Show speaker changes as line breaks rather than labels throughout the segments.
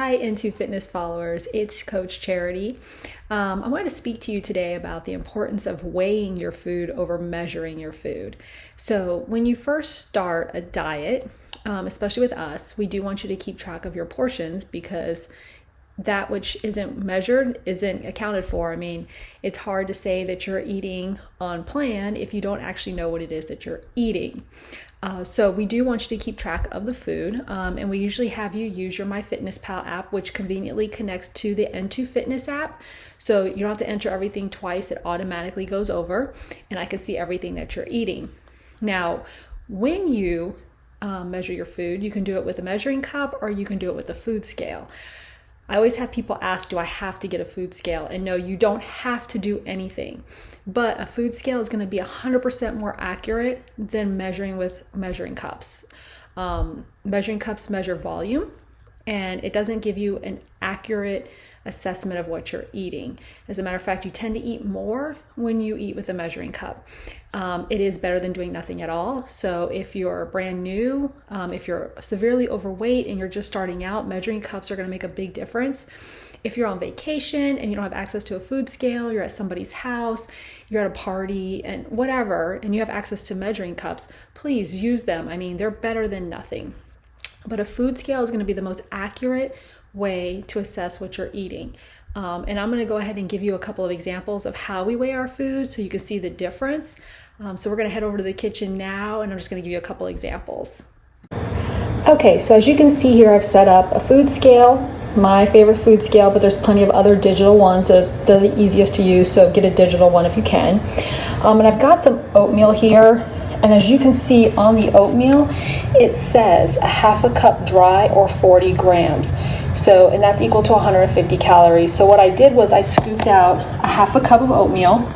Hi, Into Fitness followers. It's Coach Charity. I wanted to speak to you today about the importance of weighing your food over measuring your food. So, when you first start a diet, especially with us, we do want you to keep track of your portions because that which isn't measured isn't accounted for. I mean, it's hard to say that you're eating on plan if you don't actually know what it is that you're eating. So we do want you to keep track of the food, and we usually have you use your MyFitnessPal app, which conveniently connects to the N2 Fitness app. So you don't have to enter everything twice. It automatically goes over, and I can see everything that you're eating. Now, when you measure your food, you can do it with a measuring cup or you can do it with a food scale. I always have people ask, do I have to get a food scale? And no, you don't have to do anything. But a food scale is going to be 100% more accurate than measuring with measuring cups. Measuring cups measure volume, and it doesn't give you an accurate assessment of what you're eating. As a matter of fact, you tend to eat more when you eat with a measuring cup. It is better than doing nothing at all. So if you're brand new, if you're severely overweight and you're just starting out, measuring cups are going to make a big difference. If you're on vacation and you don't have access to a food scale, you're at somebody's house, you're at a party and whatever, and you have access to measuring cups, please use them. I mean, they're better than nothing. But a food scale is going to be the most accurate way to assess what you're eating. And I'm going to go ahead and give you a couple of examples of how we weigh our food so you can see the difference. So we're going to head over to the kitchen now, and I'm just going to give you a couple examples. Okay, so as you can see here, I've set up a food scale, my favorite food scale, but there's plenty of other digital ones that are the easiest to use, so get a digital one if you can. And I've got some oatmeal here. And as you can see on the oatmeal, it says a half a cup dry or 40 grams. So, and that's equal to 150 calories. So what I did was I scooped out a half a cup of oatmeal.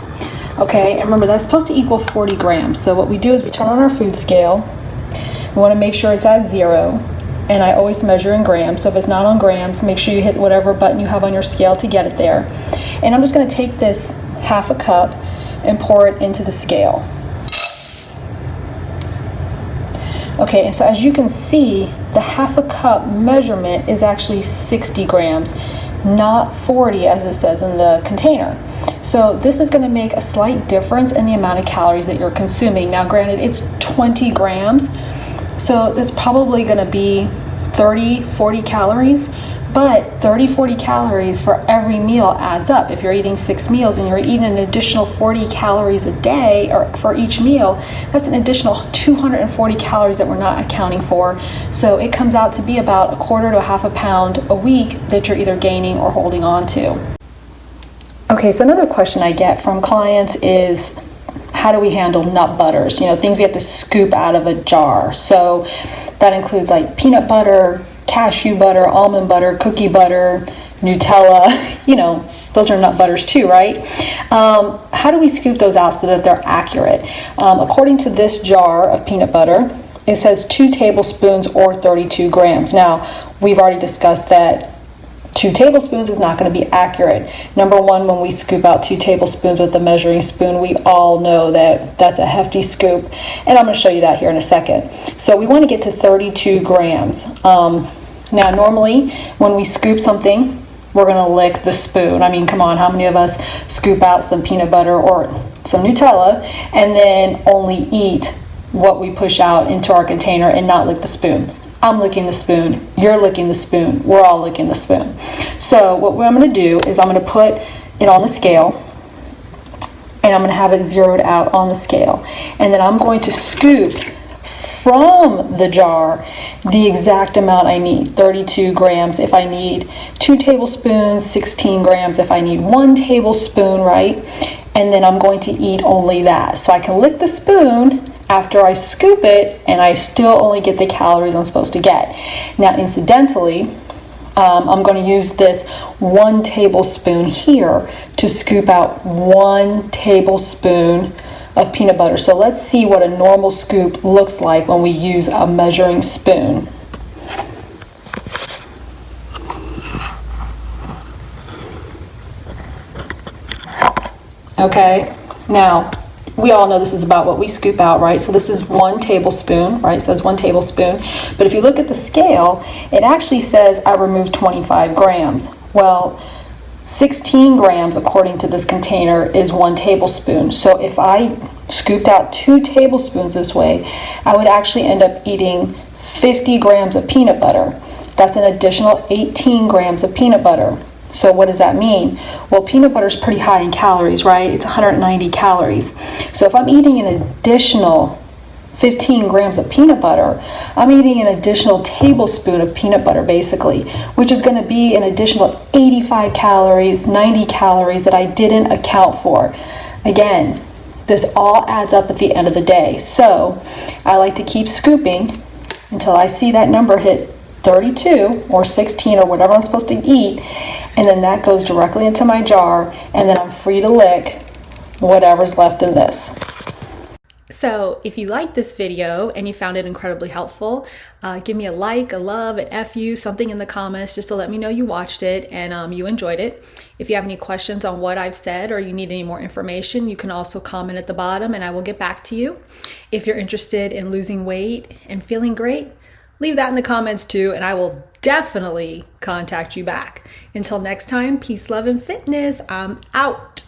Okay, and remember that's supposed to equal 40 grams. So what we do is we turn on our food scale. We want to make sure it's at 0. And I always measure in grams. So if it's not on grams, make sure you hit whatever button you have on your scale to get it there. And I'm just going to take this half a cup and pour it into the scale. Okay, and so as you can see, the half a cup measurement is actually 60 grams, not 40 as it says in the container. So this is going to make a slight difference in the amount of calories that you're consuming. Now granted, it's 20 grams, so that's probably going to be 30, 40 calories, but 30, 40 calories for every meal adds up. If you're eating 6 meals and you're eating an additional 40 calories a day or for each meal, that's an additional 240 calories that we're not accounting for. So it comes out to be about a quarter to a half a pound a week that you're either gaining or holding on to. Okay, so another question I get from clients is, how do we handle nut butters? You know, things we have to scoop out of a jar. So that includes like peanut butter, cashew butter, almond butter, cookie butter, Nutella, you know, those are nut butters too, right? How do we scoop those out so that they're accurate? According to this jar of peanut butter, it says 2 tablespoons or 32 grams. Now, we've already discussed that 2 tablespoons is not going to be accurate. Number one, when we scoop out 2 tablespoons with the measuring spoon, we all know that that's a hefty scoop. And I'm going to show you that here in a second. So we want to get to 32 grams. Now, normally when we scoop something, we're going to lick the spoon. I mean, come on, how many of us scoop out some peanut butter or some Nutella and then only eat what we push out into our container and not lick the spoon? I'm licking the spoon, you're licking the spoon, we're all licking the spoon. So what I'm going to do is I'm going to put it on the scale and I'm going to have it zeroed out on the scale. And then I'm going to scoop from the jar the exact amount I need, 32 grams if I need 2 tablespoons, 16 grams if I need 1 tablespoon, right? And then I'm going to eat only that. So I can lick the spoon after I scoop it, and I still only get the calories I'm supposed to get. Now, incidentally, I'm going to use this 1 tablespoon here to scoop out 1 tablespoon of peanut butter. So let's see what a normal scoop looks like when we use a measuring spoon. Okay, now we all know this is about what we scoop out, right? So this is 1 tablespoon, right? It says 1 tablespoon. But if you look at the scale, it actually says I removed 25 grams. Well, 16 grams, according to this container, is 1 tablespoon. So if I scooped out 2 tablespoons this way, I would actually end up eating 50 grams of peanut butter. That's an additional 18 grams of peanut butter. So what does that mean? Well, peanut butter is pretty high in calories, right? It's 190 calories. So if I'm eating an additional 15 grams of peanut butter, I'm eating an additional tablespoon of peanut butter basically, which is going to be an additional 85 calories, 90 calories that I didn't account for. Again, this all adds up at the end of the day. So I like to keep scooping until I see that number hit 32 or 16 or whatever I'm supposed to eat, and then that goes directly into my jar, and then I'm free to lick whatever's left in this. So if you liked this video and you found it incredibly helpful, give me a like, a love, an FU, something in the comments just to let me know you watched it and you enjoyed it. If you have any questions on what I've said or you need any more information, you can also comment at the bottom and I will get back to you. If you're interested in losing weight and feeling great, leave that in the comments too, and I will definitely contact you back. Until next time, peace, love, and fitness. I'm out.